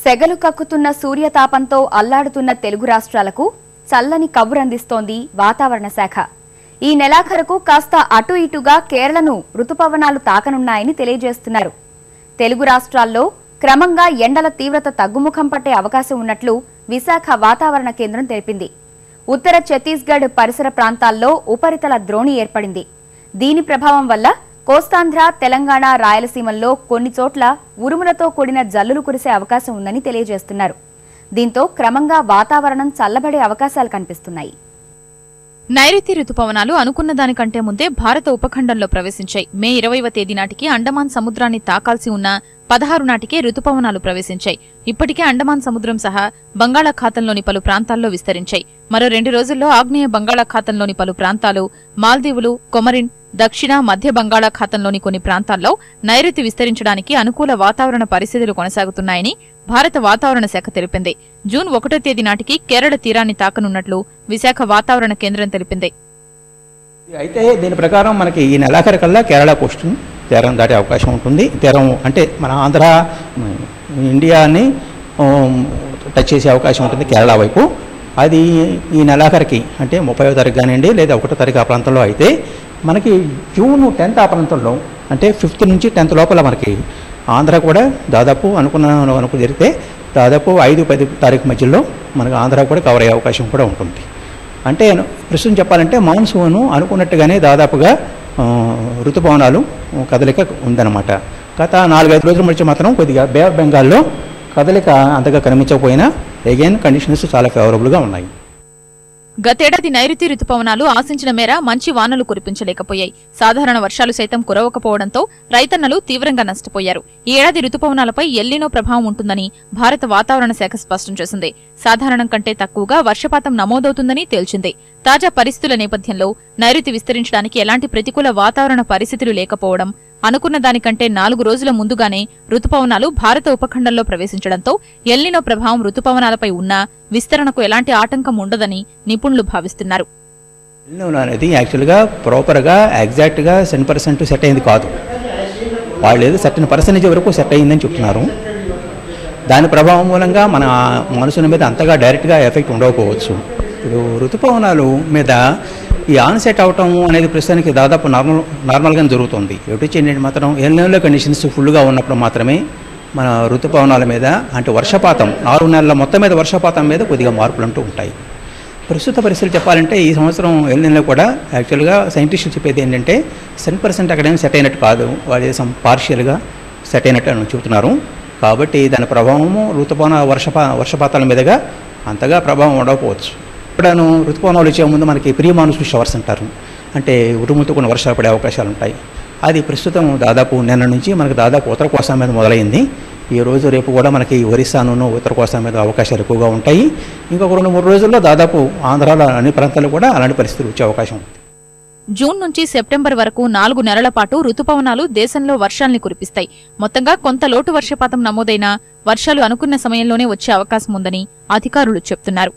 సెగలు కక్కుతున్న సూర్యతాపంతో అల్లాడుతున్న తెలుగు రాష్ట్రాలకు చల్లని కబురందిస్తోంది వాతావరణ శాఖ. ఈ నెలాఖరుకు కాస్త అటు ఇటుగా కేరళను రుతుపవనాలు తాకనున్నాయని తెలియజేస్తున్నారు. తెలుగు రాష్ట్రాల్లో క్రమంగా ఎండల తీవ్రత తగ్గుముఖం పట్టే అవకాశం ఉన్నట్లు విశాఖ వాతావరణ కేంద్రం తెలిపింది. ఉత్తర ఛత్తీస్గఢ్ పరిసర ప్రాంతాల్లో ఉపరితల ద్రోణి ఏర్పడింది. దీని ప్రభావం వల్ల కోస్తాంధ్ర, తెలంగాణ, రాయలసీమల్లో కొన్ని చోట్ల ఉరుములతో కూడిన జల్లులు కురిసే అవకాశం ఉందని తెలియజేస్తున్నారు. దీంతో క్రమంగా వాతావరణం చల్లబడే అవకాశాలు కనిపిస్తున్నాయి. నైరుతి రుతుపవనాలు అనుకున్న దానికంటే ముందే భారత ఉపఖండంలో ప్రవేశించాయి. మే 20వ తేదీ నాటికి అండమాన్ సముద్రాన్ని తాకాల్సి ఉన్న 16 నాటికే రుతుపవనాలు ప్రవేశించాయి. ఇప్పటికే అండమాన్ సముద్రం సహా బంగాళాఖాతంలోని పలు ప్రాంతాల్లో విస్తరించాయి. మరో 2 రోజుల్లో ఆగ్నేయ బంగాళాఖాతంలోని పలు ప్రాంతాలు, మాల్దీవులు, కొమరిన్, దక్షిణ మధ్య బంగాళాఖాతంలోని కొన్ని ప్రాంతాల్లో నైరుతి విస్తరించడానికి అనుకూల వాతావరణ పరిస్థితులు కొనసాగుతున్నాయని భారత వాతావరణ శాఖ తెలిపింది. జూన్ 1వ తేదీ నాటికి కేరళ తీరాన్ని తాకనున్నట్లు విశాఖ వాతావరణ కేంద్రం తెలిపింది. అయితే దీని ప్రకారం మనకి ఈ నెలాఖరు కల్లా కేరళ కోస్ట్ తీరం దాటే అవకాశం ఉంటుంది. తీరం అంటే మన ఆంధ్ర, ఇండియాని టచ్ చేసే అవకాశం ఉంటుంది కేరళ వైపు. అది ఈ నెలాఖరికి అంటే 30వ తారీఖు కానివ్వండి లేదా 1వ తారీఖు ఆ ప్రాంతంలో అయితే మనకి జూన్ 10th ఆ ప్రాంతంలో అంటే 5th నుంచి 10th లోపల మనకి ఆంధ్ర కూడా దాదాపు అనుకు జరిగితే దాదాపు 5-10 తారీఖు మధ్యలో మనకు ఆంధ్ర కూడా కవర్ అయ్యే అవకాశం కూడా ఉంటుంది. అంటే ప్రస్తుతం చెప్పాలంటే మాన్సూను అనుకున్నట్టుగానే దాదాపుగా ఋతుపవనాలు కదలిక ఉందన్నమాట. గత 4-5 రోజుల మధ్య మాత్రం కొద్దిగా బే ఆఫ్ బెంగాల్లో కదలిక అంతగా కనిపించకపోయినా అగైన్ కండిషన్స్ చాలా ఫేవరబుల్గా ఉన్నాయి. గతేడాది నైరుతి రుతుపవనాలు ఆశించిన మేర మంచి వానలు కురిపించలేకపోయాయి. సాధారణ వర్షాలు సైతం కురవకపోవడంతో రైతన్నలు తీవ్రంగా నష్టపోయారు. ఈ ఏడాది రుతుపవనాలపై ఎల్నినో ప్రభావం ఉంటుందని భారత వాతావరణ శాఖ స్పష్టం చేసింది. సాధారణం కంటే తక్కువగా వర్షపాతం నమోదవుతుందని తేల్చింది. తాజా పరిస్థితుల నేపథ్యంలో నైరుతి విస్తరించడానికి ఎలాంటి ప్రతికూల వాతావరణ పరిస్థితులు లేకపోవడం, అనుకున్న దానికంటే 4 రోజుల ముందుగానే రుతుపవనాలు భారత ఉపఖండంలో ప్రవేశించడంతో ఎల్నినో ప్రభావం రుతుపవనాలపై ఉన్నా విస్తరణకు ఎలాంటి ఆటంకం ఉండదని నిపుణులు భావిస్తున్నారు. ఎల్నినో అనేది యాక్చువల్గా ప్రాపర్గా ఎగ్జాక్ట్గా 100% సెట్ అయింది కాదు. వాళ్ళు ఏదో సర్టెన్ పర్సెంటేజ్ వరకు సెట్ అయిందని చెప్తున్నారు. దాని ప్రభావం మూలంగా మన మనుషుల మీద అంతగా డైరెక్ట్గా ఎఫెక్ట్ ఉండకపోవచ్చు. ఇప్పుడు ఋతుపవనాలు మీద ఈ ఆన్సెట్ అవటం అనేది ప్రస్తుతానికి దాదాపు నార్మల్గానే జరుగుతుంది. ఏంటంటే మాత్రం ఎల్నినో కండిషన్స్ ఫుల్గా ఉన్నప్పుడు మాత్రమే మన ఋతుపవనాల మీద అంటే వర్షపాతం 4 నెలల మొత్తం మీద వర్షపాతం మీద కొద్దిగా మార్పులు అంటూ ఉంటాయి. ప్రస్తుత పరిస్థితులు చెప్పాలంటే ఈ సంవత్సరం ఎల్నినో కూడా యాక్చువల్గా సైంటిస్టులు చెప్పేది ఏంటంటే 100% అక్కడేమీ సెట్ అయినట్టు కాదు, వాళ్ళు పార్షియల్గా సెట్ అయినట్టు అని చెబుతున్నారు. కాబట్టి దాని ప్రభావము ఋతుపవన వర్షపాతాల మీదుగా అంతగా ప్రభావం ఉండకపోవచ్చు. ఇప్పుడను ఋతుపవనాలు వచ్చే ముందు మనకి ప్రీ మాన్సూన్ షవర్స్ అంటారు, అంటే ఉరుముతో కొన్ని వర్షాలు పడే అవకాశాలు ఉంటాయి. అది ప్రస్తుతం దాదాపు నిన్న నుంచి మనకు దాదాపు ఉత్తర కోస్తా మీద మొదలైంది. ఈ రోజు రేపు కూడా మనకి ఒరిస్సాను ఉత్తర కోస్తా మీద అవకాశాలు ఎక్కువగా ఉంటాయి. ఇంకొక 2-3 రోజుల్లో దాదాపు ఆంధ్రాలో అన్ని ప్రాంతాలు కూడా అలాంటి పరిస్థితులు వచ్చే అవకాశం ఉంది. జూన్ నుంచి సెప్టెంబర్ వరకు 4 నెలల పాటు ఋతుపవనాలు దేశంలో వర్షాల్ని కురిపిస్తాయి. మొత్తంగా కొంత లోటు వర్షపాతం నమోదైనా వర్షాలు అనుకున్న సమయంలోనే వచ్చే అవకాశం ఉందని అధికారులు చెప్తున్నారు.